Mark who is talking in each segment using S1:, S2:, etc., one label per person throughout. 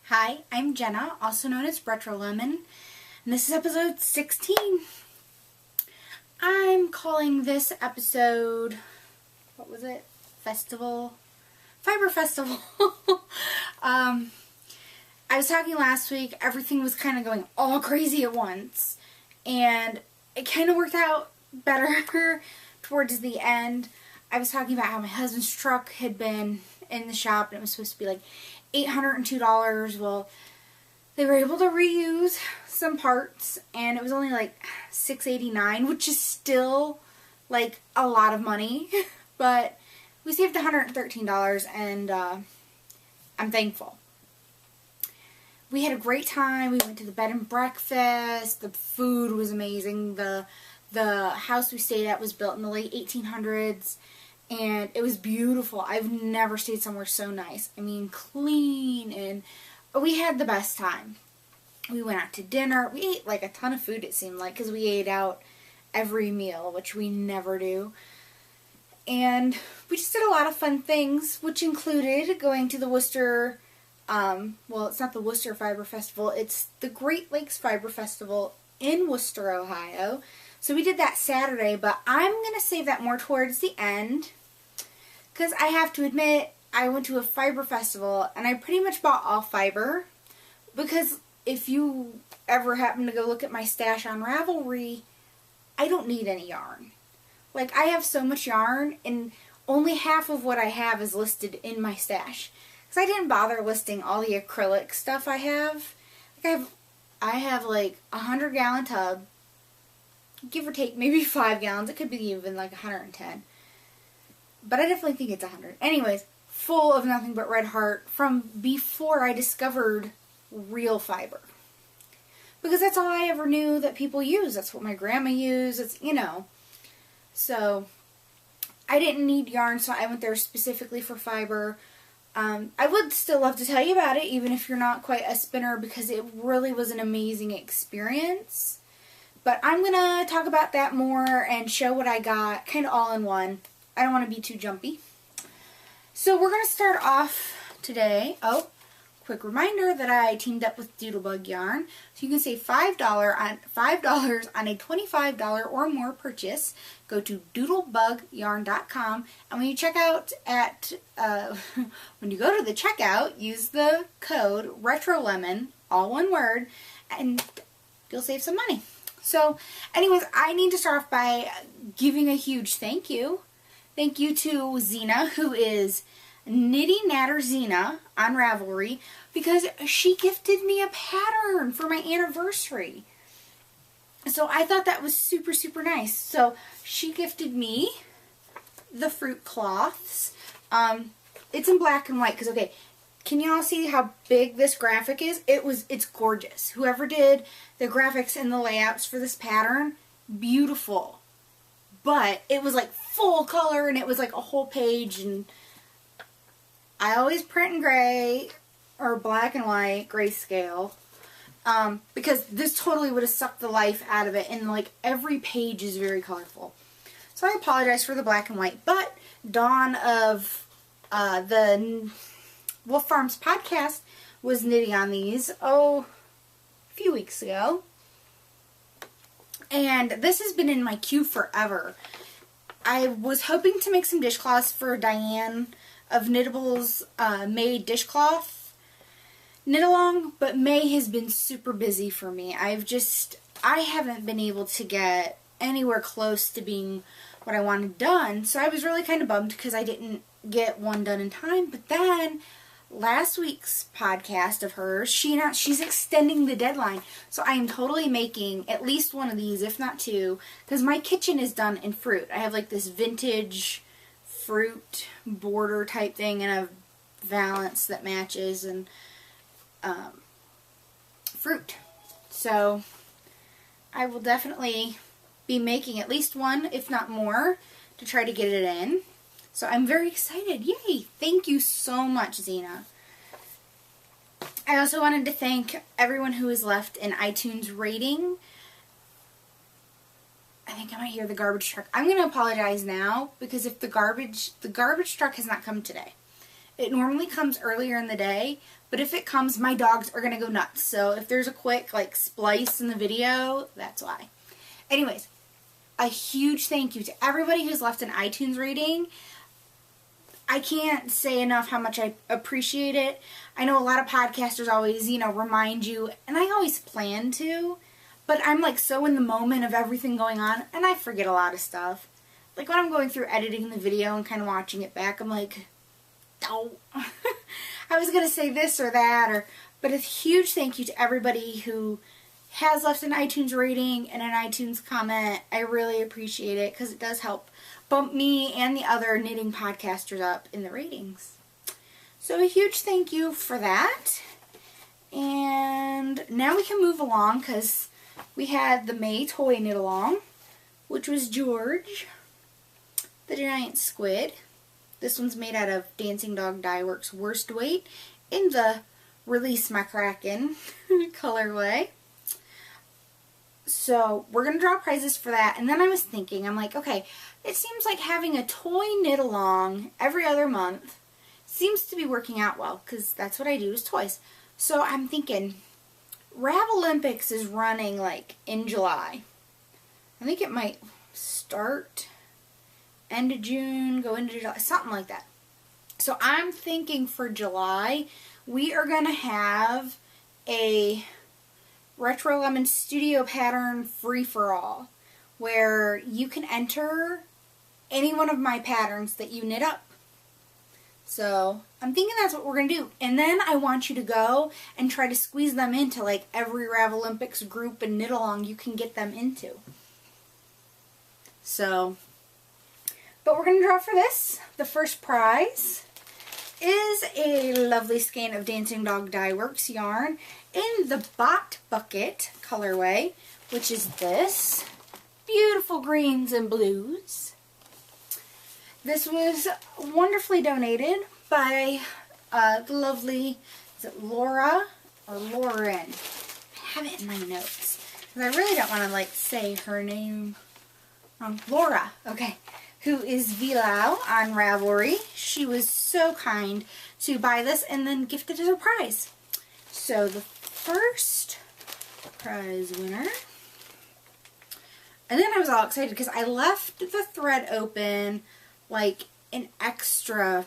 S1: Hi, I'm Jenna, also known as Retro Lemon, and this is episode 16. I'm calling this episode, what was it? Festival? Fiber Festival. I was talking last week, everything was kind of going all crazy at once, and it kind of worked out better towards the end. I was talking about how my husband's truck had been in the shop and it was supposed to be like $802. Well, they were able to reuse some parts and it was only like $689, which is still like a lot of money, but we saved $113 and I'm thankful. We had a great time. We went to the bed and breakfast. The food was amazing. The house we stayed at was built in the late 1800s. And it was beautiful. I've never stayed somewhere so nice. I mean, clean, and we had the best time. We went out to dinner. We ate like a ton of food, it seemed like, because we ate out every meal, which we never do. And we just did a lot of fun things, which included going to the Worcester, well, it's not the Worcester Fiber Festival, it's the Great Lakes Fiber Festival in Worcester, Ohio. So we did that Saturday, but I'm going to save that more towards the end. Because I have to admit, I went to a fiber festival and I pretty much bought all fiber. Because if you ever happen to go look at my stash on Ravelry, I don't need any yarn. Like, I have so much yarn and only half of what I have is listed in my stash. Because I didn't bother listing all the acrylic stuff I have. Like, I have like a 100-gallon tub. Give or take maybe 5 gallons. It could be even like 110. But I definitely think it's 100. Anyways, full of nothing but red heart from before I discovered real fiber. Because that's all I ever knew that people use. That's what my grandma used. It's, you know. So, I didn't need yarn, so I went there specifically for fiber. I would still love to tell you about it, even if you're not quite a spinner, because it really was an amazing experience. But I'm going to talk about that more and show what I got, kind of all in one. I don't want to be too jumpy. So we're going to start off today. Oh, quick reminder that I teamed up with Doodlebug Yarn. So you can save $5 on a $25 or more purchase. Go to doodlebugyarn.com, and when you check out at when you go to the checkout, use the code RETROLEMON, all one word, and you'll save some money. So, anyways, I need to start off by giving a huge thank you. Thank you to Zena, who is Nitty Natter Zena on Ravelry, because she gifted me a pattern for my anniversary. So I thought that was super, super nice. So she gifted me the fruit cloths. It's in black and white, because, okay, can you all see how big this graphic is? It's gorgeous. Whoever did the graphics and the layouts for this pattern, beautiful. But it was like full color and it was like a whole page, and I always print in gray or black and white, grayscale, because this totally would have sucked the life out of it, and like every page is very colorful. So I apologize for the black and white, but Dawn of the Wolf Farms podcast was knitting on these, a few weeks ago. And this has been in my queue forever. I was hoping to make some dishcloths for Diane of Knittable's May dishcloth knit along, but May has been super busy for me. I haven't been able to get anywhere close to being what I wanted done, so I was really kind of bummed because I didn't get one done in time. But then last week's podcast of hers, she's extending the deadline. So I am totally making at least one of these, if not two, because my kitchen is done in fruit. I have like this vintage fruit border type thing and a valance that matches, and fruit. So I will definitely be making at least one, if not more, to try to get it in. So I'm very excited. Yay! Thank you so much, Zena. I also wanted to thank everyone who has left an iTunes rating. I think I might hear the garbage truck. I'm going to apologize now, because if the garbage truck has not come today. It normally comes earlier in the day, but if it comes, my dogs are going to go nuts. So if there's a quick like splice in the video, that's why. Anyways, a huge thank you to everybody who's left an iTunes rating. I can't say enough how much I appreciate it. I know a lot of podcasters always, remind you, and I always plan to, but I'm like so in the moment of everything going on, and I forget a lot of stuff. Like when I'm going through editing the video and kind of watching it back, I'm like, oh, I was going to say this or that, but a huge thank you to everybody who has left an iTunes rating and an iTunes comment. I really appreciate it because it does help bump me and the other knitting podcasters up in the ratings. So a huge thank you for that. And now we can move along because we had the May toy knit along, which was George, the giant squid. This one's made out of Dancing Dog Dye Works Worst Weight in the Release My Kraken colorway. So we're going to draw prizes for that. And then I was thinking, I'm like, okay, it seems like having a toy knit along every other month seems to be working out well because that's what I do is toys. So I'm thinking, Ravelympics is running like in July. I think it might start end of June, go into July, something like that. So I'm thinking for July, we are going to have a Retro Lemon Studio Pattern free-for-all, where you can enter any one of my patterns that you knit up. So I'm thinking that's what we're going to do. And then I want you to go and try to squeeze them into like every Ravelympics group and knit along you can get them into. So, but we're going to draw for this. The first prize is a lovely skein of Dancing Dog Dye Works yarn in the Bot Bucket colorway, which is this. Beautiful greens and blues. This was wonderfully donated by the lovely, is it Laura or Lauren? I have it in my notes. Because I really don't want to like say her name. Laura, okay. Who is Vilau on Ravelry. She was so kind to buy this and then gift it as a prize. So the first prize winner. And then I was all excited because I left the thread open like an extra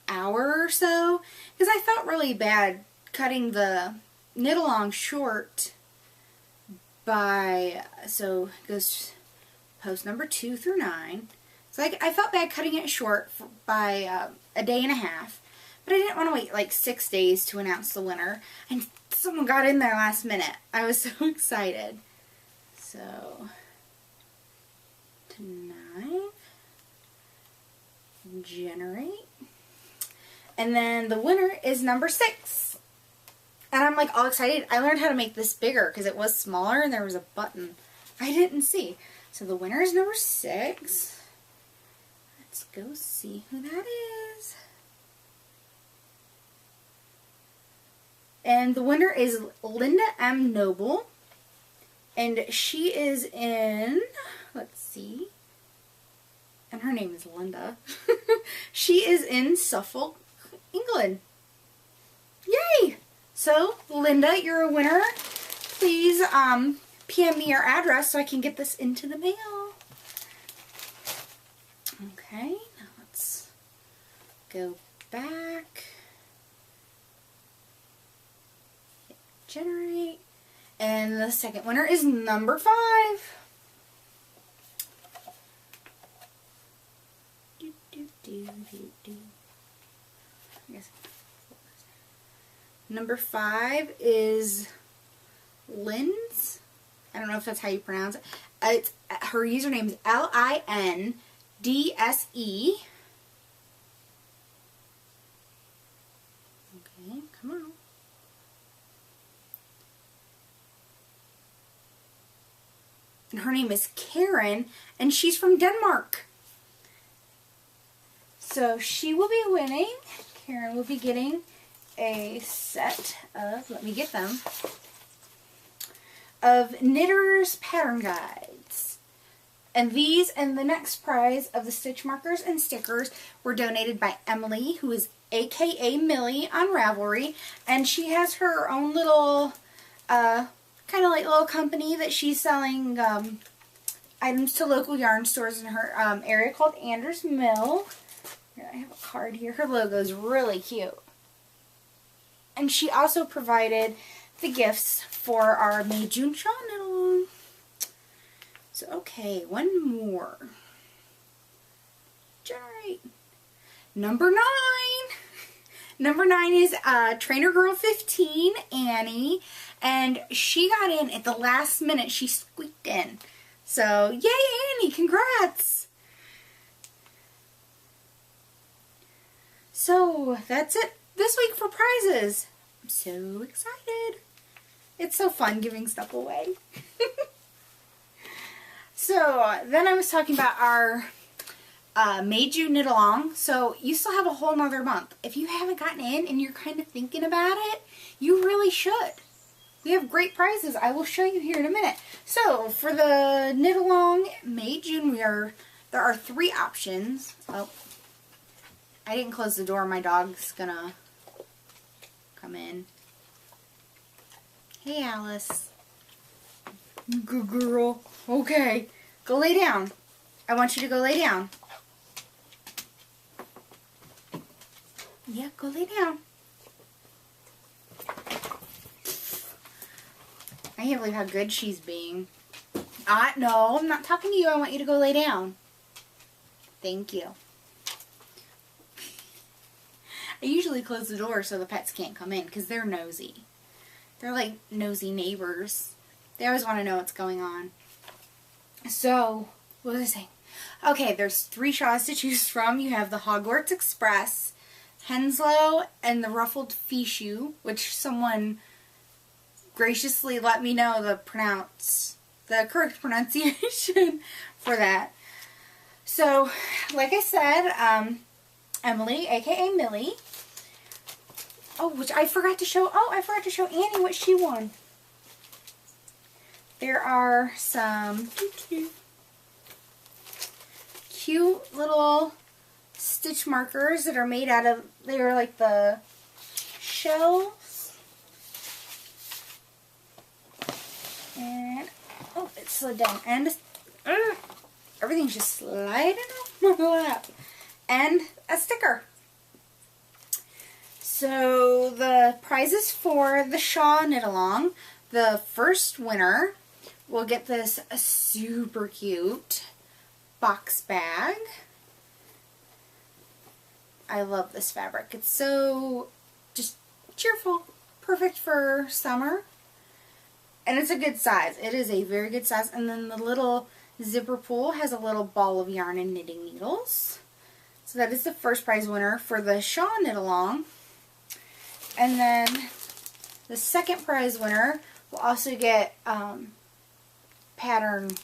S1: hour or so because I felt really bad cutting the knit along short by, so it goes post number 2 through 9. So I felt bad cutting it short by a day and a half, but I didn't want to wait like 6 days to announce the winner, and someone got in there last minute. I was so excited. So, to 9, generate, and then the winner is number 6. And I'm like all excited. I learned how to make this bigger because it was smaller and there was a button I didn't see. So the winner is number 6. Let's go see who that is. And the winner is Linda M. Noble. And she is in, let's see, and her name is Linda. She is in Suffolk, England. Yay! So, Linda, you're a winner. Please PM me your address so I can get this into the mail. Okay, now let's go back. Hit generate. And the second winner is number 5. I guess number 5 is Linds. I don't know if that's how you pronounce it. Her username is LINDSE. Okay, come on. And her name is Karen, and she's from Denmark. So she will be winning. Karen will be getting a set of, let me get them, of Knitter's Pattern Guides. And these and the next prize of the stitch markers and stickers were donated by Emily, who is AKA Millie on Ravelry. And she has her own little, kind of like little company that she's selling items to local yarn stores in her area called Anders Mill. Here, I have a card here. Her logo is really cute. And she also provided the gifts for our May June shawl knit along. So, okay, one more. Generate. Number 9. Number 9 is Trainer Girl 15, Annie. And she got in at the last minute. She squeaked in. So, yay, Annie, congrats. So, that's it this week for prizes. I'm so excited. It's so fun giving stuff away. So, then I was talking about our May June knit along. So, you still have a whole nother month. If you haven't gotten in and you're kind of thinking about it, you really should. We have great prizes. I will show you here in a minute. So, for the knit along May June, there are 3 options. Oh, I didn't close the door. My dog's gonna come in. Hey, Alice. Good girl. Okay. Go lay down. I want you to go lay down. Yeah, go lay down. I can't believe how good she's being. No, I'm not talking to you. I want you to go lay down. Thank you. I usually close the door so the pets can't come in because they're nosy. They're like nosy neighbors. They always want to know what's going on. So, what was I saying? Okay, there's 3 shawls to choose from. You have the Hogwarts Express, Henslow, and the Ruffled Fichu, which someone graciously let me know the correct pronunciation for that. So, like I said, Emily, aka Millie. Oh, which I forgot to show. Oh, I forgot to show Annie what she won. There are some cute little stitch markers that are made out of, they're like the shells. And, oh, it slid down. And everything's just sliding off my lap. And a sticker. So the prizes for the shawl knit along, the first winner will get this super cute box bag. I love this fabric. It's so just cheerful, perfect for summer. And it's a good size. It is a very good size. And then the little zipper pull has a little ball of yarn and knitting needles. So that is the first prize winner for the shawl knit along. And then the second prize winner will also get pattern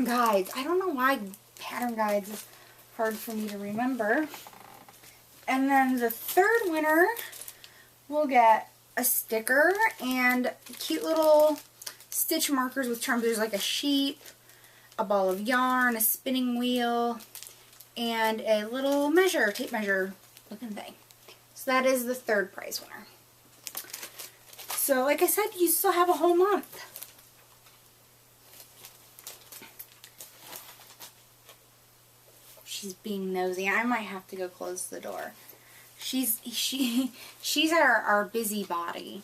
S1: guides. I don't know why pattern guides is hard for me to remember. And then the third winner will get a sticker and cute little stitch markers with charms. There's like a sheep, a ball of yarn, a spinning wheel, and a little tape measure looking thing. So that is the third prize winner. So like I said, you still have a whole month. She's being nosy. I might have to go close the door. She's our busybody.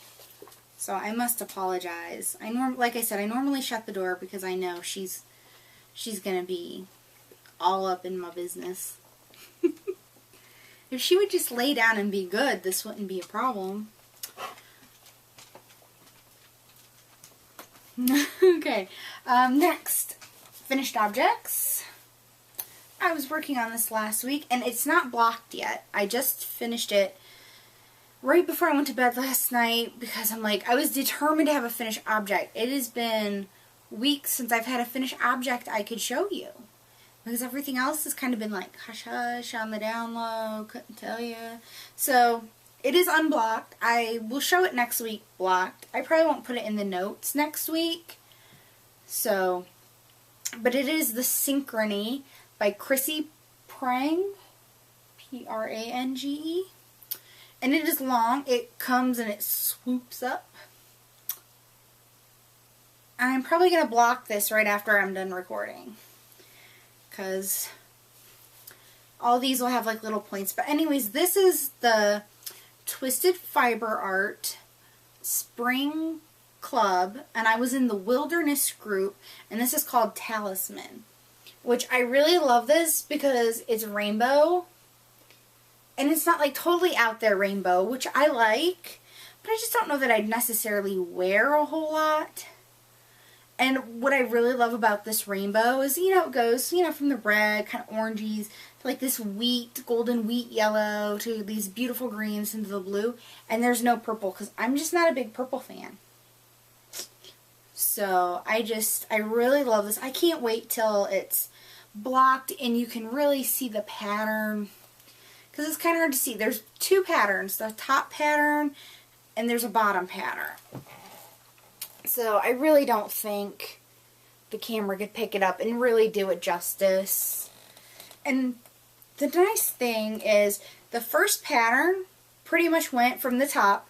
S1: So I must apologize. Like I said, I normally shut the door because I know she's gonna be all up in my business. If she would just lay down and be good, this wouldn't be a problem. Okay, next, finished objects. I was working on this last week, and it's not blocked yet. I just finished it right before I went to bed last night because I was determined to have a finished object. It has been weeks since I've had a finished object I could show you. Because everything else has kind of been like hush hush on the down low, couldn't tell you. So it is unblocked. I will show it next week blocked. I probably won't put it in the notes next week. So But it is the Synchrony by Chrissy Prang, Prange. And it is long. It comes and it swoops up. I'm probably going to block this right after I'm done recording, because all these will have like little points. But anyways, this is the Twisted Fiber Art Spring Club, and I was in the Wilderness group, and this is called Talisman, which I really love this because it's rainbow, and it's not like totally out there rainbow, which I like, but I just don't know that I'd necessarily wear a whole lot. And what I really love about this rainbow is, you know, it goes, you know, from the red, kind of oranges, to like this wheat, golden wheat yellow, to these beautiful greens into the blue. And there's no purple, because I'm just not a big purple fan. So, I really love this. I can't wait till it's blocked and you can really see the pattern, because it's kind of hard to see. There's two patterns, the top pattern and there's a bottom pattern. So I really don't think the camera could pick it up and really do it justice. And the nice thing is the first pattern pretty much went from the top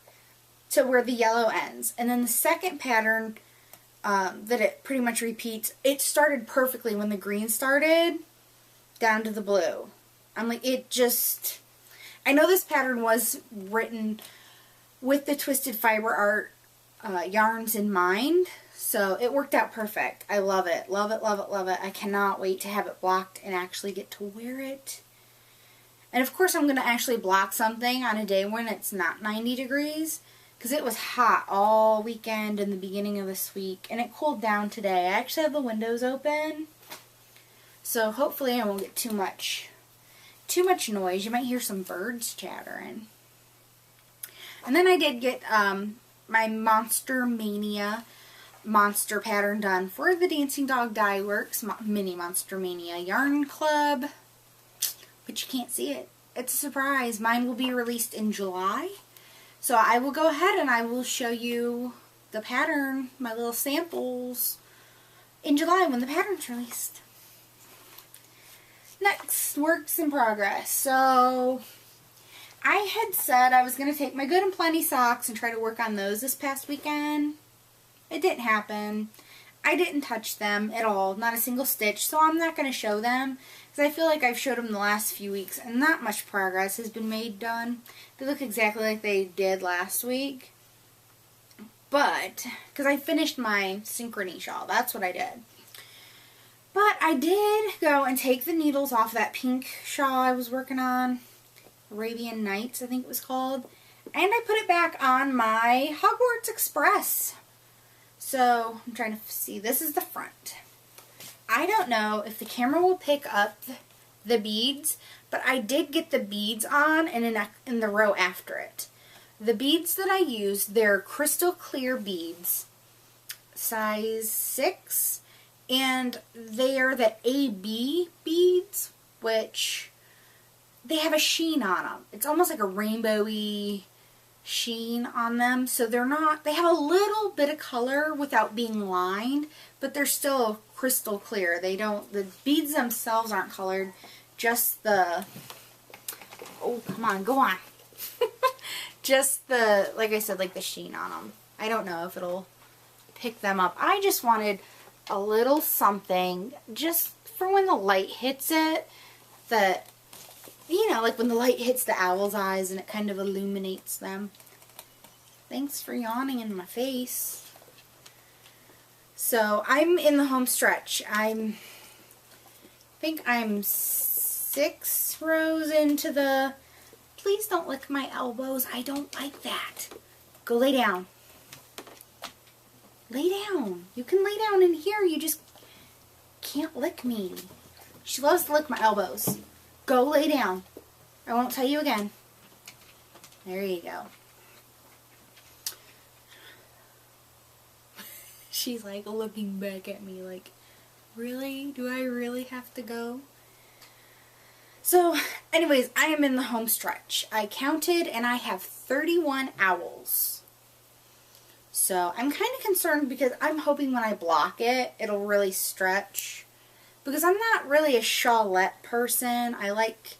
S1: to where the yellow ends. And then the second pattern that it pretty much repeats, it started perfectly when the green started down to the blue. I'm like, it just... I know this pattern was written with the Twisted Fiber Art yarns in mind, so it worked out perfect. I love it. Love it, love it, love it. I cannot wait to have it blocked and actually get to wear it. And of course I'm going to actually block something on a day when it's not 90 degrees, because it was hot all weekend and the beginning of this week, and it cooled down today. I actually have the windows open, so hopefully I won't get too much noise. You might hear some birds chattering. And then I did get my Monster Mania monster pattern done for the Dancing Dog Dye Works Mini Monster Mania Yarn Club, but you can't see it. It's a surprise. Mine will be released in July, so I will go ahead and I will show you the pattern, my little samples, in July when the pattern's released. Next, works in progress. So I had said I was going to take my Good and Plenty socks and try to work on those this past weekend. It didn't happen. I didn't touch them at all, not a single stitch, so I'm not going to show them, because I feel like I've showed them the last few weeks and not much progress has been done. They look exactly like they did last week, but, because I finished my Synchrony shawl, that's what I did. But I did go and take the needles off that pink shawl I was working on, Arabian Nights, I think it was called. And I put it back on my Hogwarts Express. So, I'm trying to see. This is the front. I don't know if the camera will pick up the beads, but I did get the beads on in the row after it. The beads that I used, they're crystal clear beads, size 6, and they are the AB beads, which... they have a sheen on them. It's almost like a rainbowy sheen on them. So they're not, they have a little bit of color without being lined, but they're still crystal clear. They don't, the beads themselves aren't colored, just the, oh, come on, go on. Just the, like I said, like the sheen on them. I don't know if it'll pick them up. I just wanted a little something just for when the light hits it that, you know, like when the light hits the owl's eyes and it kind of illuminates them. Thanks for yawning in my face. So, I'm in the home stretch. I think I'm 6 rows into the... Please don't lick my elbows. I don't like that. Go lay down. Lay down. You can lay down in here. You just can't lick me. She loves to lick my elbows. Go lay down. I won't tell you again. There you go. She's like looking back at me like, really? Do I really have to go? So, anyways, I am in the home stretch. I counted and I have 31 owls. So, I'm kind of concerned because I'm hoping when I block it, it'll really stretch. because I'm not really a shawlette person. I like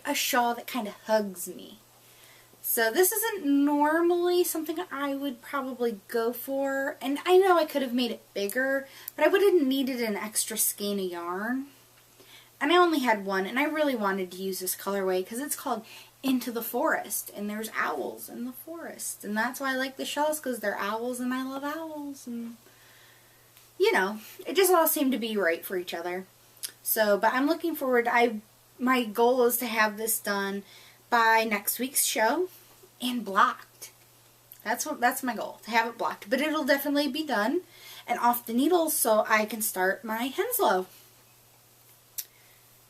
S1: a shawl that kind of hugs me. So this isn't normally something I would probably go for. And I know I could have made it bigger, but I would have needed an extra skein of yarn. And I only had one, and I really wanted to use this colorway because it's called Into the Forest, and there's owls in the forest. And that's why I like the shawls, because they're owls, and I love owls. And, you know, it just all seemed to be right for each other. So, but I'm looking forward. My goal is to have this done by next week's show and blocked. That's my goal, to have it blocked. But it'll definitely be done and off the needles so I can start my Henslow.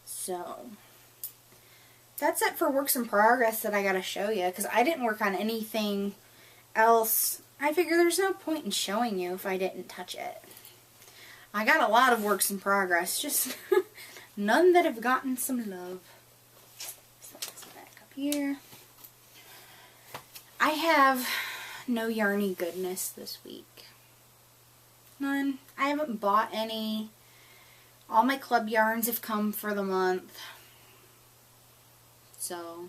S1: So, that's it for works in progress that I gotta show you, because I didn't work on anything else. I figure there's no point in showing you if I didn't touch it. I got a lot of works in progress, just none that have gotten some love. Set this back up here. I have no yarny goodness this week. None. I haven't bought any. All my club yarns have come for the month. So.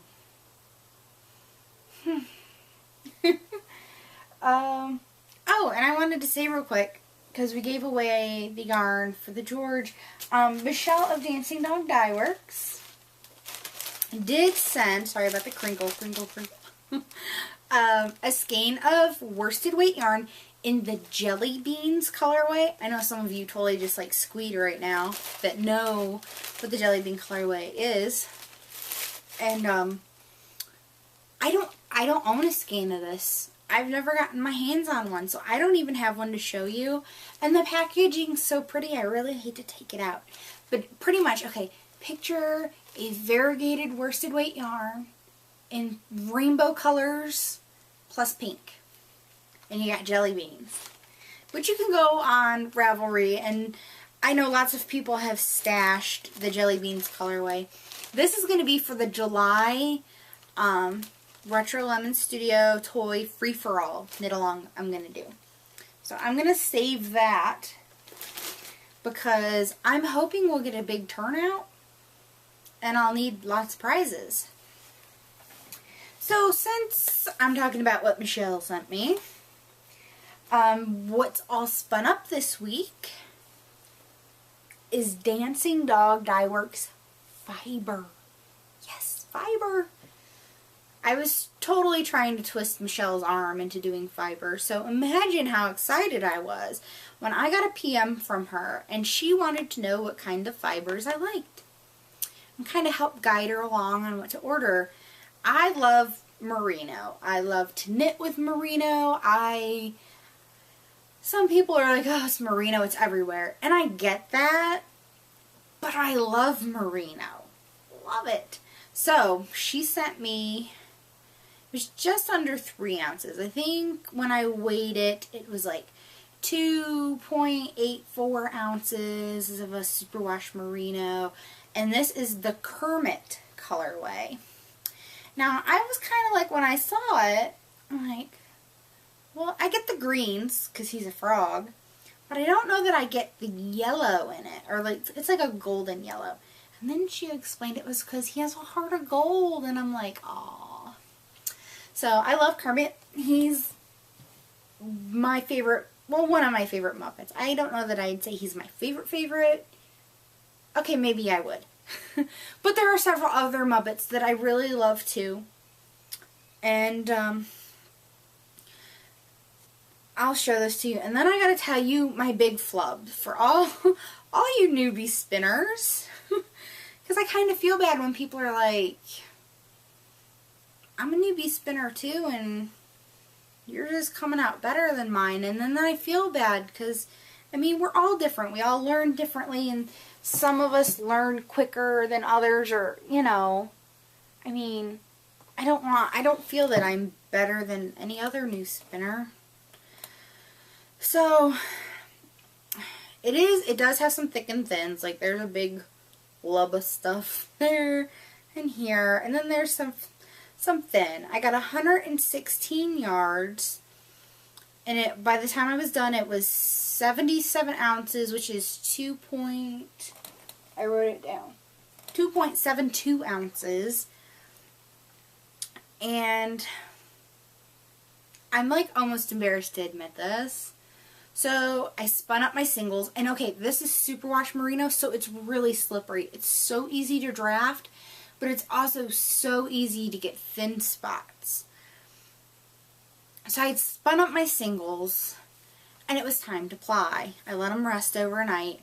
S1: Oh, and I wanted to say real quick, because we gave away the yarn for the George. Michelle of Dancing Dog Dye Works did send, sorry about the crinkle, a skein of worsted weight yarn in the Jelly Beans colorway. I know some of you totally just like squeed right now that know what the Jelly Bean colorway is. And I don't own a skein of this. I've never gotten my hands on one, so I don't even have one to show you. And the packaging's so pretty, I really hate to take it out. But pretty much, okay, picture a variegated worsted weight yarn in rainbow colors plus pink. And you got jelly beans. Which you can go on Ravelry, and I know lots of people have stashed the jelly beans colorway. This is going to be for the July Retro Lemon Studio Toy Free-for-All knit-along I'm going to do. So I'm going to save that because I'm hoping we'll get a big turnout and I'll need lots of prizes. So since I'm talking about what Michelle sent me, what's all spun up this week is Dancing Dog Dye Works fiber. Yes, fiber. I was totally trying to twist Michelle's arm into doing fiber, so imagine how excited I was when I got a PM from her and she wanted to know what kind of fibers I liked and kind of help guide her along on what to order. I love merino. I love to knit with merino. Some people are like, oh, it's merino, it's everywhere. And I get that, but I love merino. Love it. So she sent me, it was just under 3 ounces. I think when I weighed it, it was like 2.84 ounces of a superwash merino. And this is the Kermit colorway. Now, I was kind of like, when I saw it, I'm like, well, I get the greens, because he's a frog, but I don't know that I get the yellow in it, or like, it's like a golden yellow. And then she explained it was because he has a heart of gold, and I'm like, aw. So, I love Kermit. He's my favorite, well, one of my favorite Muppets. I don't know that I'd say he's my favorite. Okay, maybe I would. But there are several other Muppets that I really love too. And I'll show those to you. And then I gotta tell you my big flub for all you newbie spinners. Because I kind of feel bad when people are like, I'm a newbie spinner too, and you're just coming out better than mine. And then I feel bad because, I mean, we're all different. We all learn differently, and some of us learn quicker than others, or, you know, I mean, I don't feel that I'm better than any other new spinner. So, it does have some thick and thins, like there's a big lub of stuff there and here, and then there's some thin. I got 116 yards, And by the time I was done, it was 77 ounces, which is I wrote it down, 2.72 ounces. And I'm like almost embarrassed to admit this. So I spun up my singles, and okay, this is superwash merino, so it's really slippery. It's so easy to draft, but it's also so easy to get thin spots. So I spun up my singles, and it was time to ply. I let them rest overnight.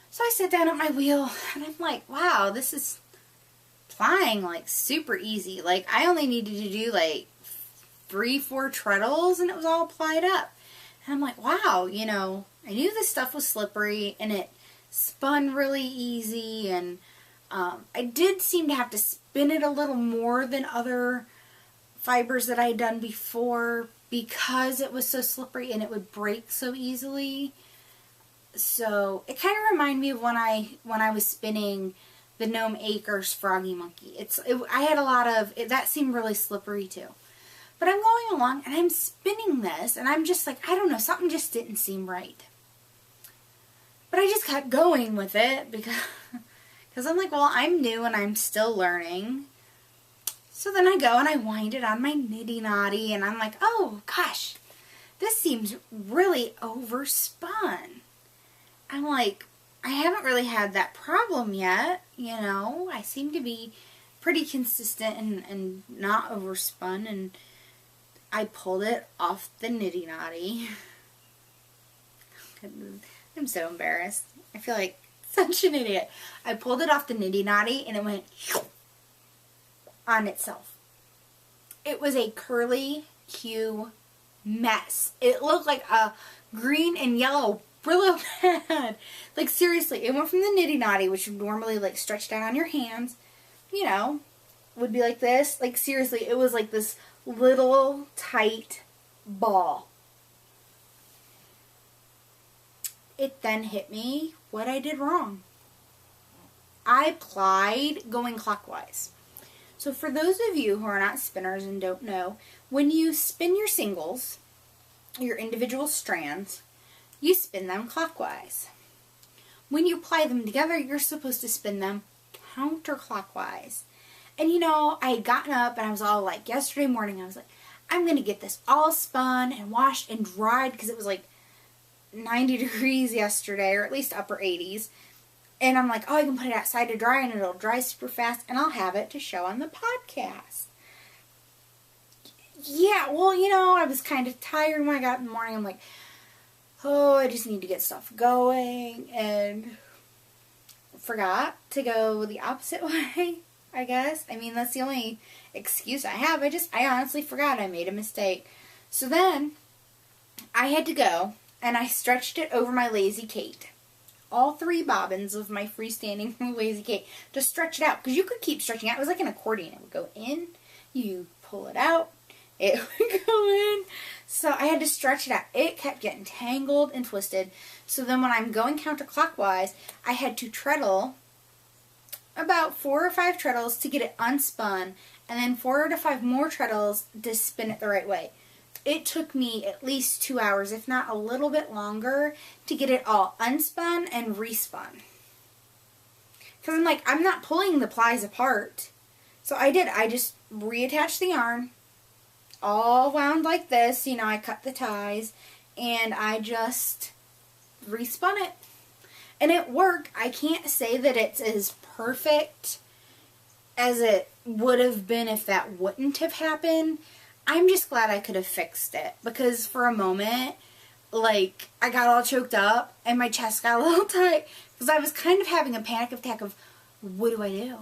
S1: So I sit down at my wheel, and I'm like, wow, this is plying like super easy. Like, I only needed to do like 3-4 treadles, and it was all plied up. And I'm like, wow, you know, I knew this stuff was slippery, and it spun really easy, and I did seem to have to spin it a little more than other fibers that I had done before because it was so slippery and it would break so easily. So it kind of reminded me of when I was spinning the Gnome Acres Froggy Monkey. I had a lot of that seemed really slippery too. But I'm going along, and I'm spinning this, and I'm just like, I don't know, something just didn't seem right. But I just kept going with it, because I'm like, well, I'm new, and I'm still learning. So then I go, and I wind it on my nitty knotty, and I'm like, oh, gosh, this seems really overspun. I'm like, I haven't really had that problem yet, you know. I seem to be pretty consistent and not overspun, and I pulled it off the nitty knotty. I'm so embarrassed. I feel like such an idiot. I pulled it off the nitty knotty, and it went on itself. It was a curly Q mess. It looked like a green and yellow Brillo pad. Like, seriously, it went from the nitty knotty, which would normally like stretch down on your hands, you know, would be like this. Like, seriously, it was like this little tight ball. It then hit me what I did wrong. I plied going clockwise. So for those of you who are not spinners and don't know, when you spin your singles, your individual strands, you spin them clockwise. When you ply them together, you're supposed to spin them counterclockwise. And you know, I had gotten up and I was all like, yesterday morning, I was like, I'm going to get this all spun and washed and dried, because it was like 90 degrees yesterday, or at least upper 80s. And I'm like, oh, I can put it outside to dry, and it'll dry super fast, and I'll have it to show on the podcast. Yeah, well, you know, I was kind of tired when I got up in the morning. I'm like, oh, I just need to get stuff going, and forgot to go the opposite way, I guess. I mean, that's the only excuse I have. I honestly forgot. I made a mistake. So then I had to go, and I stretched it over my Lazy Kate. All 3 bobbins of my freestanding Lazy Kate to stretch it out, because you could keep stretching out. It was like an accordion. It would go in, you pull it out, it would go in. So I had to stretch it out. It kept getting tangled and twisted. So then when I'm going counterclockwise, I had to treadle about 4 or 5 treadles to get it unspun, and then 4 to 5 more treadles to spin it the right way. It took me at least 2 hours, if not a little bit longer, to get it all unspun and respun. Because I'm like, I'm not pulling the plies apart. So I did. I just reattached the yarn, all wound like this. You know, I cut the ties, and I just respun it. And it worked. I can't say that it's as perfect as it would have been if that wouldn't have happened. I'm just glad I could have fixed it, because for a moment, like, I got all choked up and my chest got a little tight, because I was kind of having a panic attack of, what do I do?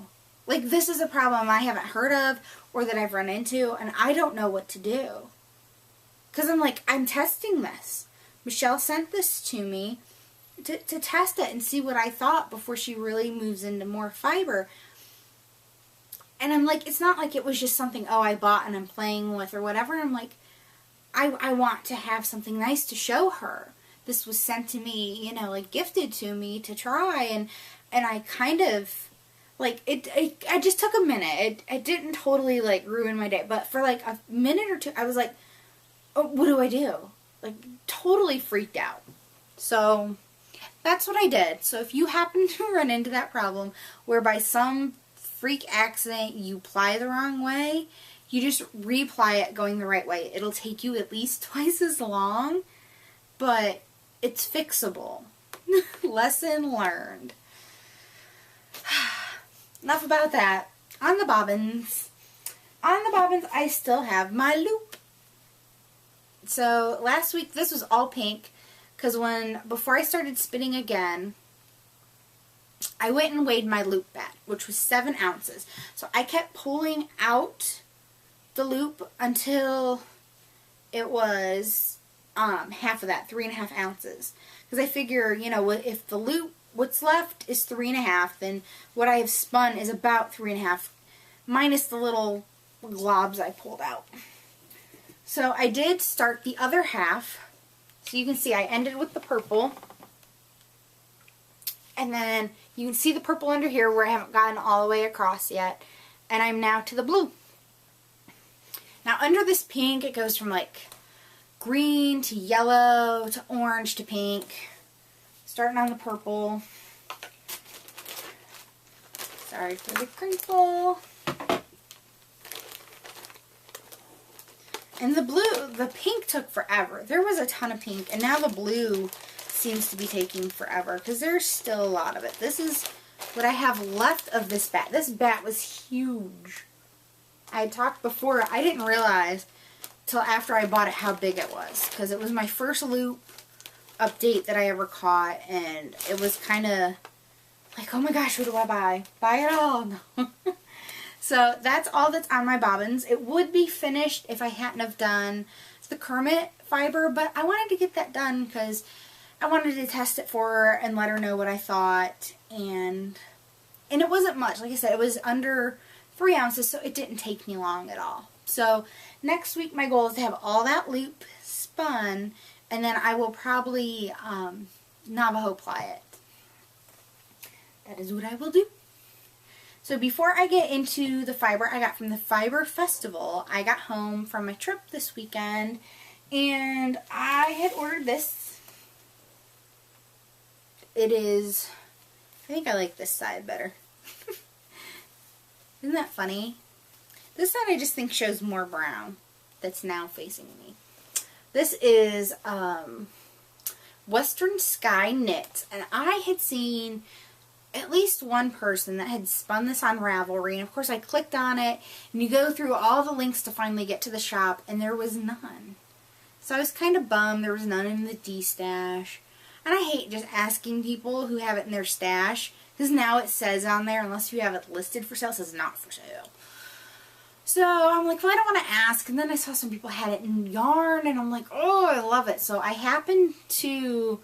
S1: Like, this is a problem I haven't heard of or that I've run into, and I don't know what to do. Because I'm like, I'm testing this. Michelle sent this to me to test it and see what I thought before she really moves into more fiber. And I'm like, it's not like it was just something, oh, I bought and I'm playing with or whatever. I'm like, I want to have something nice to show her. This was sent to me, you know, like gifted to me to try. And I kind of, like, it just took a minute. It didn't totally, like, ruin my day. But for, like, a minute or two, I was like, oh, what do I do? like totally freaked out. So that's what I did. So if you happen to run into that problem where by some freak accident you ply the wrong way, you just reply it going the right way. It'll take you at least twice as long, but it's fixable. Lesson learned. Enough about that. On the bobbins, I still have my loop. So last week this was all pink because before I started spinning again, I went and weighed my loop bat, which was 7 ounces. So I kept pulling out the loop until it was half of that, 3.5 ounces. Because I figure, you know, if the loop, what's left is 3.5, then what I have spun is about 3.5, minus the little globs I pulled out. So I did start the other half. So you can see I ended with the purple. And then you can see the purple under here where I haven't gotten all the way across yet. And I'm now to the blue. Now under this pink, it goes from like green to yellow to orange to pink. Starting on the purple. Sorry for the crinkle. And the blue, the pink took forever. There was a ton of pink, and now the blue seems to be taking forever because there's still a lot of it. This is what I have left of this bat. This bat was huge. I had talked before, I didn't realize till after I bought it how big it was because it was my first loop update that I ever caught, and it was kind of like, oh my gosh, what do I buy? Buy it all. No. So that's all that's on my bobbins. It would be finished if I hadn't have done the Kermit fiber, but I wanted to get that done because I wanted to test it for her and let her know what I thought. And it wasn't much. Like I said, it was under 3 ounces, so it didn't take me long at all. So next week my goal is to have all that loop spun, and then I will probably Navajo ply it. That is what I will do. So before I get into the fiber I got from the Fiber Festival, I got home from my trip this weekend, and I had ordered this. It is, I think I like this side better. Isn't that funny? This side I just think shows more brown that's now facing me. This is Western Sky Knit, and I had seen at least one person that had spun this on Ravelry, and of course I clicked on it, and you go through all the links to finally get to the shop, and there was none. So I was kind of bummed there was none in the D-stash. And I hate just asking people who have it in their stash, because now it says on there, unless you have it listed for sale, it says not for sale. So I'm like, well, I don't want to ask, and then I saw some people had it in yarn, and I'm like, oh, I love it. So I happened to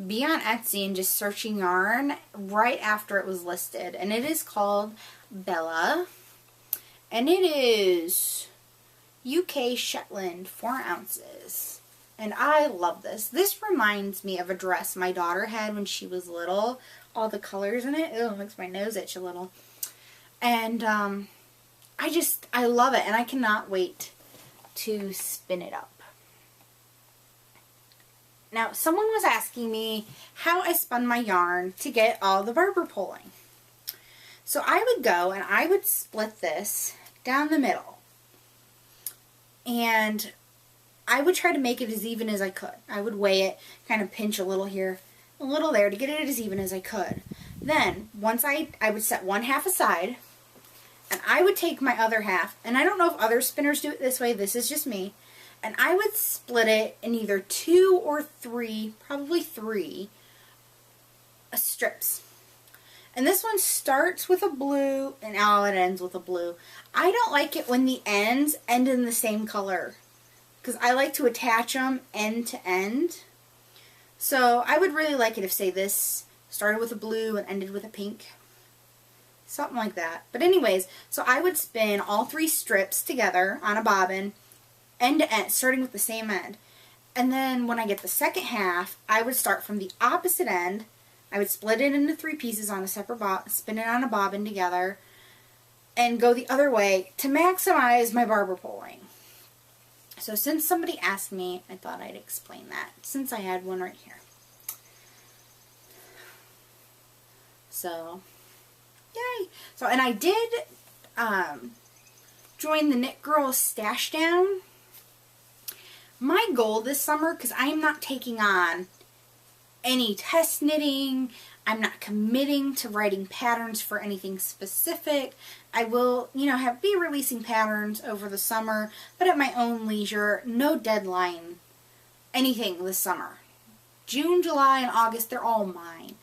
S1: be on Etsy and just searching yarn right after it was listed, and it is called Bella, and it is UK Shetland 4 ounces, and I love this. This reminds me of a dress my daughter had when she was little, all the colors in it. It makes my nose itch a little, and I love it, and I cannot wait to spin it up. Now, someone was asking me how I spun my yarn to get all the barber pulling. So I would go and I would split this down the middle. And I would try to make it as even as I could. I would weigh it, kind of pinch a little here, a little there to get it as even as I could. Then, once I would set one half aside, and I would take my other half, and I don't know if other spinners do it this way, this is just me, and I would split it in either 2 or 3, probably 3, strips. And this one starts with a blue, and it ends with a blue. I don't like it when the ends end in the same color, because I like to attach them end to end. So I would really like it if, say, this started with a blue and ended with a pink. Something like that. But anyways, so I would spin all 3 strips together on a bobbin, end to end, starting with the same end. And then when I get the second half, I would start from the opposite end. I would split it into 3 pieces on a separate spin it on a bobbin together, and go the other way to maximize my barber pulling. So since somebody asked me, I thought I'd explain that, since I had one right here. So, yay! So, and I did join the Knit Girl Stash Down. My goal this summer, because I am not taking on any test knitting, I'm not committing to writing patterns for anything specific. I will, you know, be releasing patterns over the summer, but at my own leisure, no deadline, anything this summer. June, July, and August, they're all mine.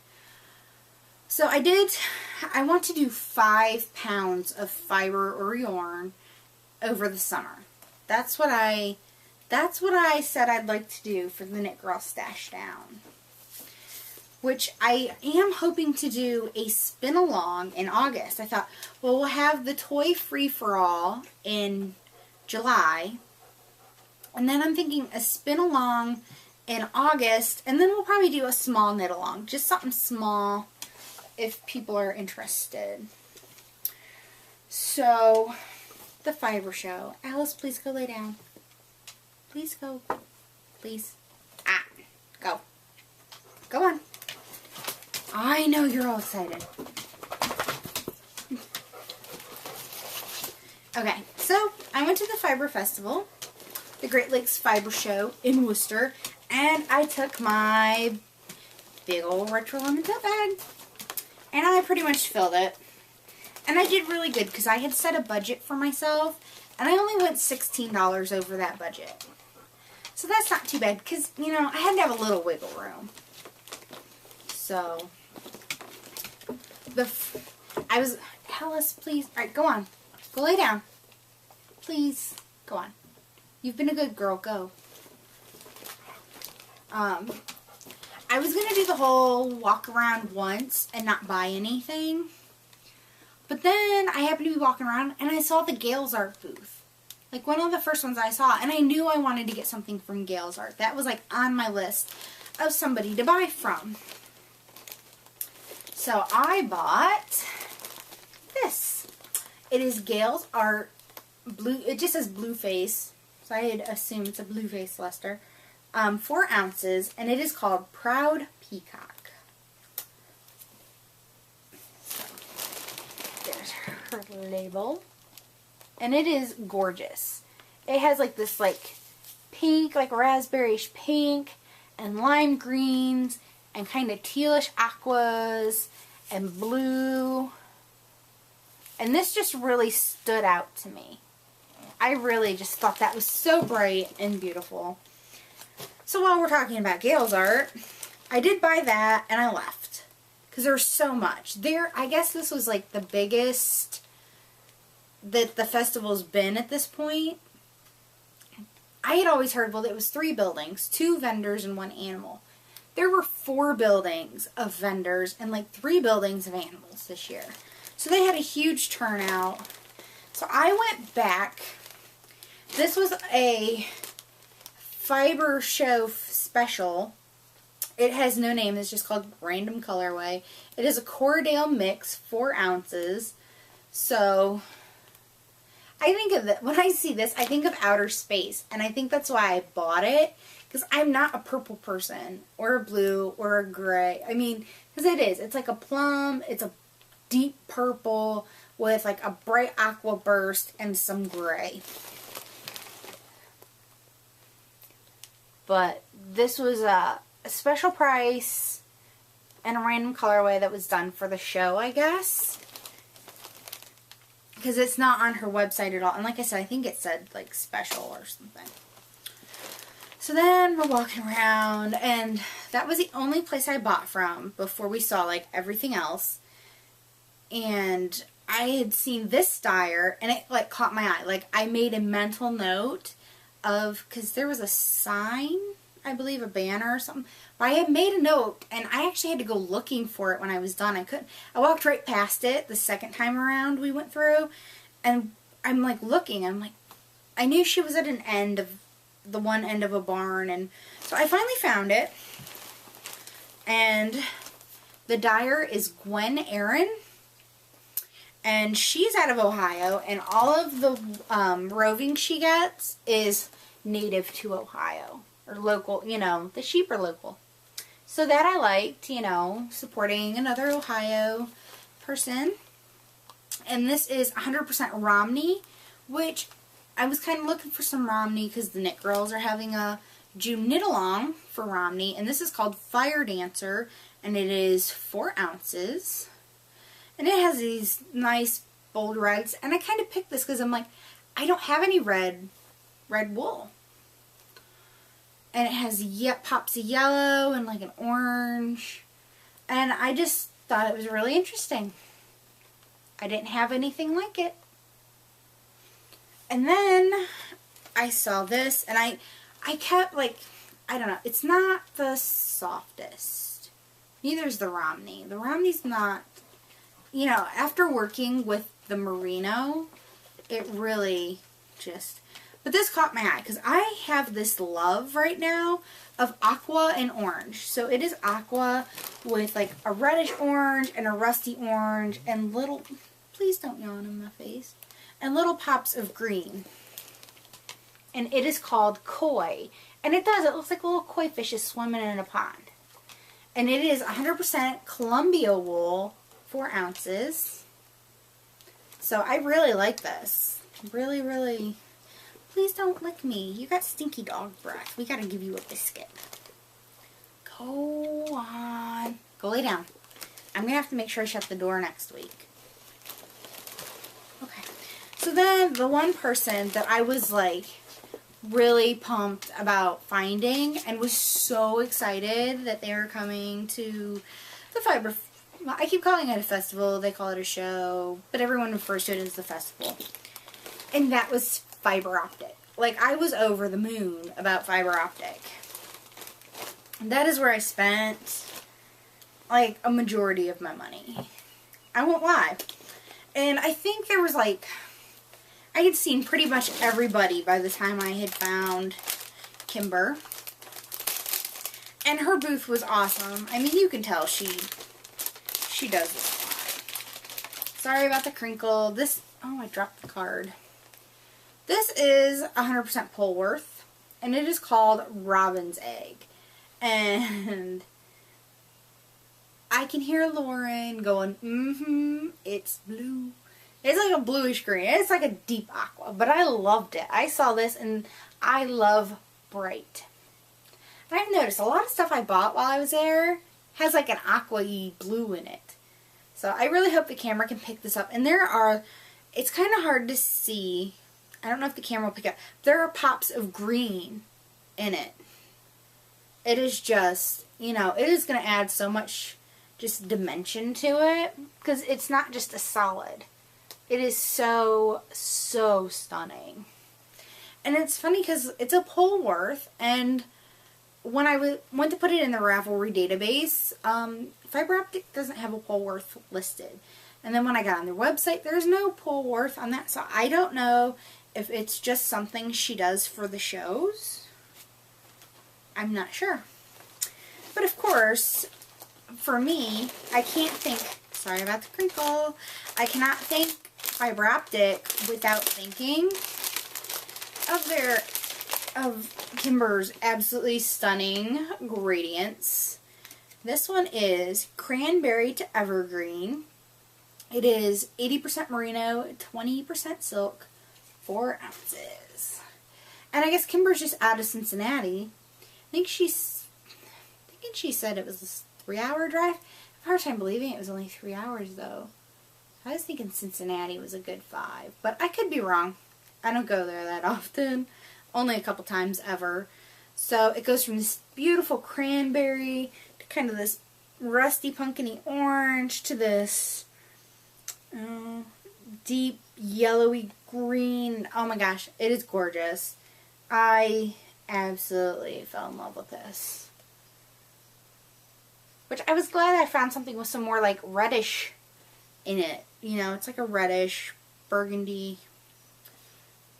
S1: So I want to do 5 pounds of fiber or yarn over the summer. That's what I said I'd like to do for the Knit Girl Stash Down. Which I am hoping to do a spin along in August. I thought, well, we'll have the toy free-for-all in July. And then I'm thinking a spin along in August. And then we'll probably do a small knit along. Just something small if people are interested. So, the fiber show. Alice, please go lay down. Please go. Please. Go. Go on. I know you're all excited. Okay, so I went to the Fiber Festival, the Great Lakes Fiber Show in Worcester, and I took my big old retro lemon tote bag, and I pretty much filled it. And I did really good because I had set a budget for myself, and I only went $16 over that budget. So that's not too bad because, you know, I had to have a little wiggle room. So, Alice, please, alright, go on. Go lay down. Please, go on. You've been a good girl, go. I was going to do the whole walk around once and not buy anything. But then I happened to be walking around and I saw the Gales Art booth. Like one of the first ones I saw, and I knew I wanted to get something from Gales Art. That was like on my list of somebody to buy from. So I bought this. It is Gales Art blue. It just says blue face, so I assume it's a blue face luster. 4 ounces, and it is called Proud Peacock. So there's her label, and it is gorgeous. It has like this like pink, like raspberry-ish pink, and lime greens, and kind of tealish aquas, and blue. And this just really stood out to me. I really just thought that was so bright and beautiful. So while we're talking about Gales Art, I did buy that and I left. Because there's so much. I guess this was like the biggest that the festival's been at this point. I had always heard, well, it was 3 buildings, 2 vendors and 1 animal. There were 4 buildings of vendors and like 3 buildings of animals this year. So they had a huge turnout. So I went back. This was a Fiber Show special. It has no name. It's just called Random Colorway. It is a Cordale mix, 4 ounces. So I think of it, when I see this, I think of outer space. And I think that's why I bought it. Because I'm not a purple person, or a blue, or a gray. I mean, because it is. It's like a plum, it's a deep purple with like a bright aqua burst and some gray. But this was a special price and a random colorway that was done for the show, I guess. Because it's not on her website at all. And like I said, I think it said like special or something. So then we're walking around, and that was the only place I bought from before we saw like everything else. And I had seen this dyer, and it like caught my eye. Like I made a mental note of, because there was a sign, I believe, a banner or something. But I had made a note, and I actually had to go looking for it when I was done. I walked right past it the second time around we went through, and I'm like looking. I'm like, I knew she was at the one end of a barn, and so I finally found it. And the dyer is Gwen Aaron, and she's out of Ohio, and all of the roving she gets is native to Ohio. Or local, you know, the sheep are local. So that I liked, you know, supporting another Ohio person. And this is 100% Romney, which I was kind of looking for some Romney because the Knit Girls are having a June knit along for Romney. And this is called Fire Dancer, and it is 4 ounces. And it has these nice bold reds. And I kind of picked this because I'm like, I don't have any red wool. And it has pops of yellow and like an orange. And I just thought it was really interesting. I didn't have anything like it. And then I saw this, and I kept like, I don't know, it's not the softest. Neither is the Romney. The Romney's not, you know, after working with the merino, it really just, but this caught my eye because I have this love right now of aqua and orange. So it is aqua with like a reddish orange and a rusty orange and little, please don't yawn in my face, and little pops of green. And it is called Koi. And it looks like little koi fishes swimming in a pond. And it is 100% Columbia wool, 4 ounces. So I really like this. Really, really. Please don't lick me. You got stinky dog breath. We got to give you a biscuit. Go on. Go lay down. I'm going to have to make sure I shut the door next week. Okay. So then the one person that I was like really pumped about finding and was so excited that they were coming to the fiber. I keep calling it a festival. They call it a show. But everyone refers to it as the festival. And that was fiber optic. Like, I was over the moon about fiber optic. And that is where I spent like a majority of my money. I won't lie. And I think there was like, I had seen pretty much everybody by the time I had found Kimber. And her booth was awesome. I mean, you can tell she does this a lot. Sorry about the crinkle. This, oh, I dropped the card. This is 100% Polworth, and it is called Robin's Egg. And I can hear Lauren going, it's blue. It's like a bluish green. It's like a deep aqua, but I loved it. I saw this, and I love bright. And I've noticed a lot of stuff I bought while I was there has like an aqua-y blue in it. So I really hope the camera can pick this up. And it's kind of hard to see. I don't know if the camera will pick up. There are pops of green in it. It is just, you know, it is going to add so much just dimension to it. Because it's not just a solid. It is so, so stunning. And it's funny because it's a Polworth. And when I went to put it in the Ravelry database, Fiber Optic doesn't have a Polworth listed. And then when I got on their website, there's no Polworth on that. So I don't know if it's just something she does for the shows. I'm not sure. But of course, for me, I can't think, sorry about the crinkle, I cannot think Fiber Optic without thinking of Kimber's absolutely stunning gradients. This one is Cranberry to Evergreen. It is 80% merino, 20% silk, 4 ounces. And I guess Kimber's just out of Cincinnati. I think she said it was a 3-hour drive. I have a hard time believing it was only 3 hours though. I was thinking Cincinnati was a good 5, but I could be wrong. I don't go there that often. Only a couple times ever. So it goes from this beautiful cranberry to kind of this rusty pumpkin-y orange to this deep yellowy green. Oh my gosh, it is gorgeous. I absolutely fell in love with this. Which I was glad I found something with some more like reddish in it. You know, it's like a reddish burgundy.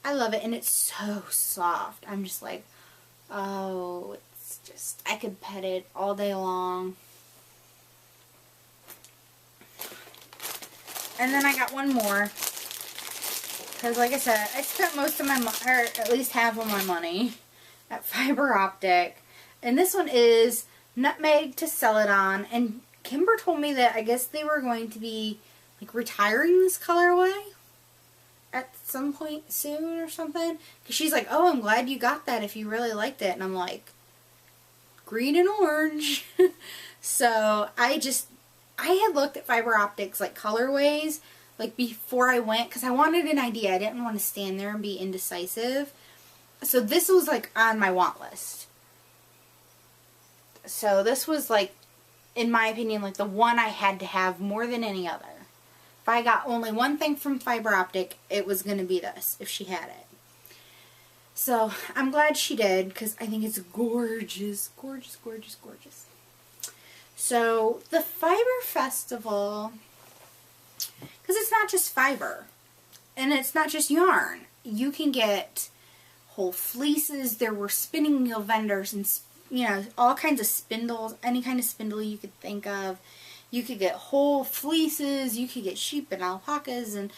S1: I love it, and it's so soft. I'm just like, oh, it's just, I could pet it all day long. And then I got one more. Because like I said, I spent most of my money, or at least half of my money, at fiber optic. And this one is Nutmeg to Celadon. And Kimber told me that I guess they were going to be like retiring this colorway at some point soon or something. Because she's like, oh, I'm glad you got that if you really liked it. And I'm like, green and orange. So I had looked at fiber optics like colorways like before I went, because I wanted an idea. I didn't want to stand there and be indecisive. So this was like on my want list. So this was like, in my opinion, like the one I had to have more than any other. If I got only one thing from fiber optic, it was going to be this, if she had it. So I'm glad she did, because I think it's gorgeous. Gorgeous, gorgeous, gorgeous. So the Fiber Festival, because it's not just fiber, and it's not just yarn. You can get whole fleeces. There were spinning wheel vendors and, you know, all kinds of spindles, any kind of spindle you could think of. You could get whole fleeces. You could get sheep and alpacas and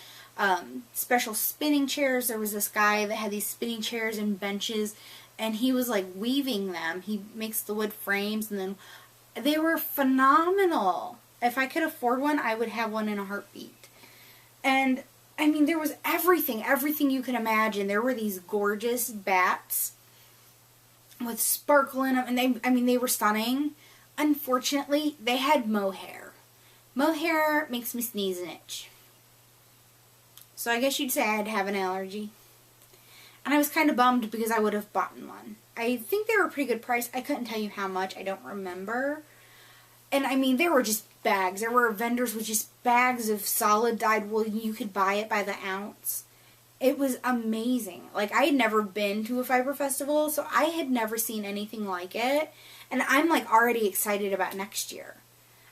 S1: special spinning chairs. There was this guy that had these spinning chairs and benches, and he was like weaving them. He makes the wood frames, and then they were phenomenal. If I could afford one, I would have one in a heartbeat. And, I mean, there was everything you could imagine. There were these gorgeous bats with sparkle in them, and they were stunning. Unfortunately, they had mohair. Mohair makes me sneeze and itch. So I guess you'd say I'd have an allergy. And I was kind of bummed because I would have bought one. I think they were a pretty good price. I couldn't tell you how much. I don't remember. And I mean, there were just bags. There were vendors with just bags of solid dyed wool. You could buy it by the ounce. It was amazing. Like, I had never been to a fiber festival, so I had never seen anything like it. And I'm like already excited about next year.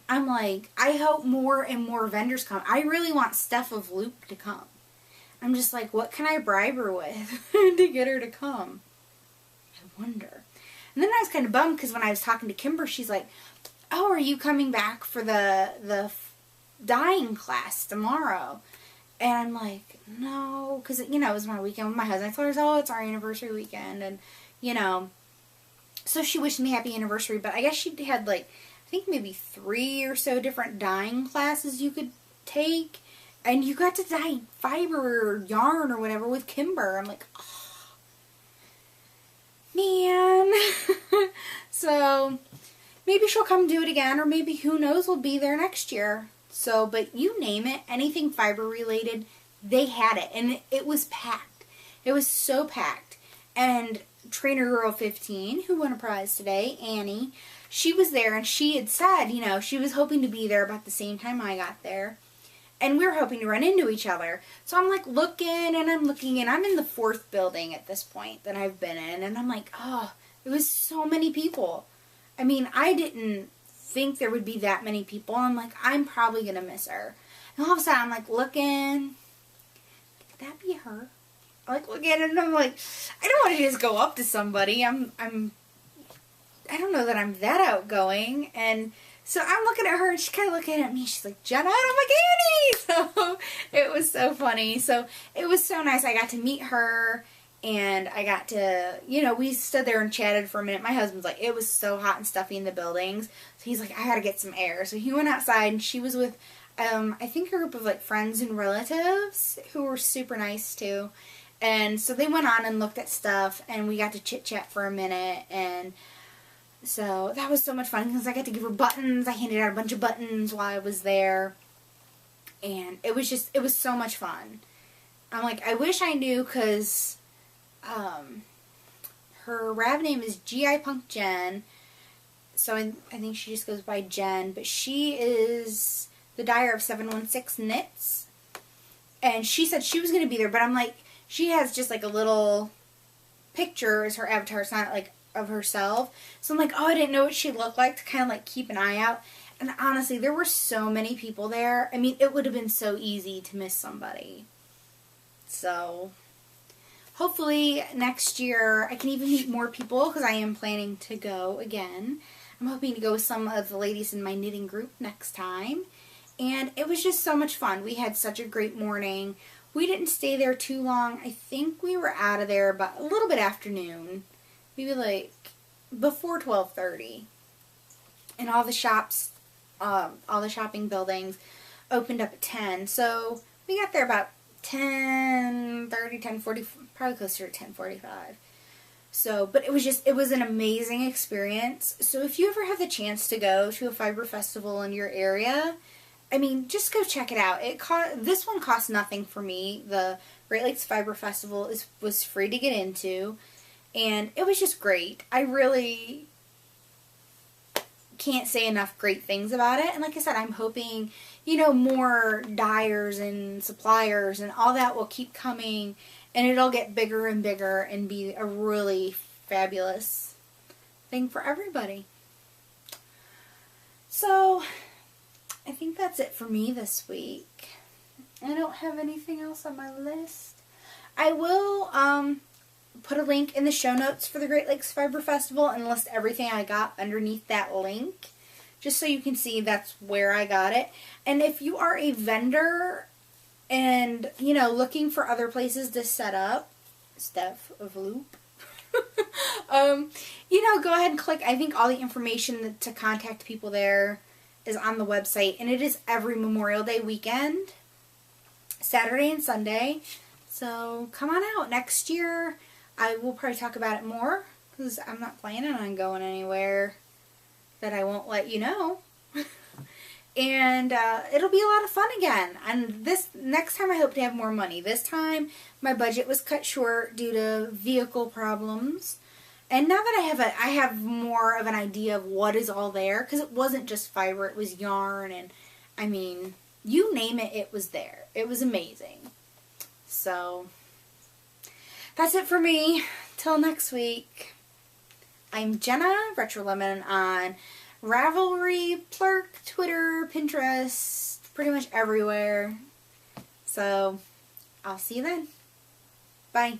S1: I'm like, I hope more and more vendors come. I really want Steph of Loop to come. I'm just like, what can I bribe her with to get her to come? I wonder. And then I was kind of bummed because when I was talking to Kimber, she's like, oh, are you coming back for the dyeing class tomorrow? And I'm like, no, because, you know, it was my weekend with my husband. I told her, oh, it's our anniversary weekend, and, you know, so she wished me happy anniversary, but I guess she had, like, I think maybe 3 or so different dyeing classes you could take, and you got to dye fiber or yarn or whatever with Kimber. I'm like, oh, man. So maybe she'll come do it again, or maybe, who knows, we'll be there next year. So, but you name it, anything fiber related, they had it. And it was packed. It was so packed. And Trainer Girl 15, who won a prize today, Annie, she was there, and she had said, you know, she was hoping to be there about the same time I got there. And we were hoping to run into each other. So I'm like looking, and I'm looking, and I'm in the 4th building at this point that I've been in. And I'm like, oh, it was so many people. I mean, I didn't think there would be that many people. I'm like, I'm probably going to miss her. And all of a sudden, I'm like looking. Could that be her? I like look at it, and I'm like, I don't want to just go up to somebody. I don't know that I'm that outgoing. And so I'm looking at her, and she's kind of looking at me. She's like, Jenna, and I'm like, Annie! So it was so funny. So it was so nice. I got to meet her, and I got to, you know, we stood there and chatted for a minute. My husband's like, it was so hot and stuffy in the buildings. So he's like, I gotta get some air. So he went outside, and she was with, I think, a group of, like, friends and relatives who were super nice, too. And so they went on and looked at stuff, and we got to chit-chat for a minute, and so that was so much fun because I got to give her buttons. I handed out a bunch of buttons while I was there, and it was so much fun. I'm like, I wish I knew, because her Rav name is G.I. Punk Jen, so I think she just goes by Jen, but she is the dyer of 716 Knits, and she said she was going to be there, but I'm like, she has just like a little picture as her avatar. It's not like of herself. So I'm like, oh, I didn't know what she looked like, to kind of like keep an eye out. And honestly, there were so many people there. I mean, it would have been so easy to miss somebody. So hopefully next year I can even meet more people, because I am planning to go again. I'm hoping to go with some of the ladies in my knitting group next time. And it was just so much fun. We had such a great morning. We didn't stay there too long. I think we were out of there about a little bit after noon. Maybe like before 12:30. And all the shops, all the shopping buildings opened up at 10. So we got there about 10:30, 10:40, probably closer to 10:45. So, but it was an amazing experience. So if you ever have the chance to go to a fiber festival in your area, I mean, just go check it out. This one cost nothing for me. The Great Lakes Fiber Festival was free to get into, and it was just great. I really can't say enough great things about it. And like I said, I'm hoping, more dyers and suppliers and all that will keep coming, and it'll get bigger and bigger and be a really fabulous thing for everybody. So, I think that's it for me this week. I don't have anything else on my list. I will put a link in the show notes for the Great Lakes Fiber Festival and list everything I got underneath that link, just so you can see that's where I got it. And if you are a vendor and, looking for other places to set up, Steph of Loop, go ahead and click. I think all the information to contact people there is on the website, and it is every Memorial Day weekend, Saturday and Sunday. So come on out. Next year, I will probably talk about it more, because I'm not planning on going anywhere that I won't let you know. And it'll be a lot of fun again. And this next time I hope to have more money. This time my budget was cut short due to vehicle problems. And now that I have more of an idea of what is all there, because it wasn't just fiber, it was yarn, and I mean, you name it, it was there. It was amazing. So, that's it for me. Till next week. I'm Jenna, Retro Lemon, on Ravelry, Plurk, Twitter, Pinterest, pretty much everywhere. So, I'll see you then. Bye.